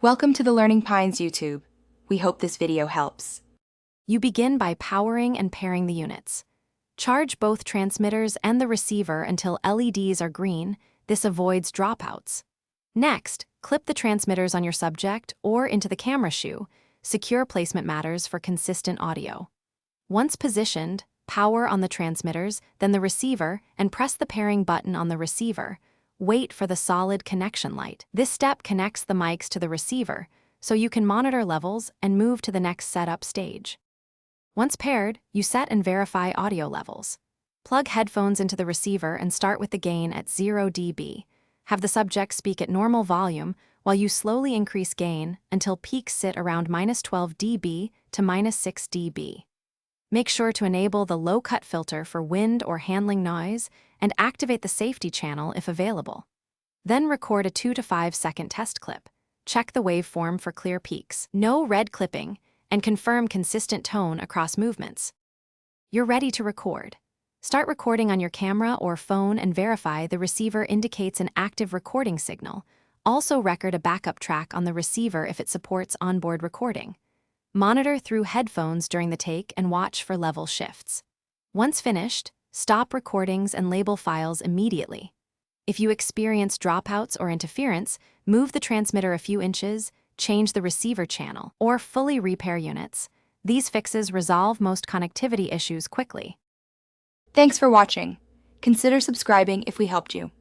Welcome to the Learning Pines YouTube. We hope this video helps. You begin by powering and pairing the units. Charge both transmitters and the receiver until LEDs are green. This avoids dropouts. Next, clip the transmitters on your subject or into the camera shoe. Secure placement matters for consistent audio. Once positioned, power on the transmitters, then the receiver, and press the pairing button on the receiver. Wait for the solid connection light. This step connects the mics to the receiver, so you can monitor levels and move to the next setup stage. Once paired, you set and verify audio levels. Plug headphones into the receiver and start with the gain at 0 dB. Have the subject speak at normal volume while you slowly increase gain until peaks sit around -12 dB to -6 dB. Make sure to enable the low-cut filter for wind or handling noise and activate the safety channel if available. Then record a 2 to 5 second test clip. Check the waveform for clear peaks. No red clipping, and confirm consistent tone across movements. You're ready to record. Start recording on your camera or phone and verify the receiver indicates an active recording signal. Also record a backup track on the receiver if it supports onboard recording. Monitor through headphones during the take and watch for level shifts. Once finished, stop recordings and label files immediately. If you experience dropouts or interference, move the transmitter a few inches, change the receiver channel, or fully repair units. These fixes resolve most connectivity issues quickly. Thanks for watching. Consider subscribing if we helped you.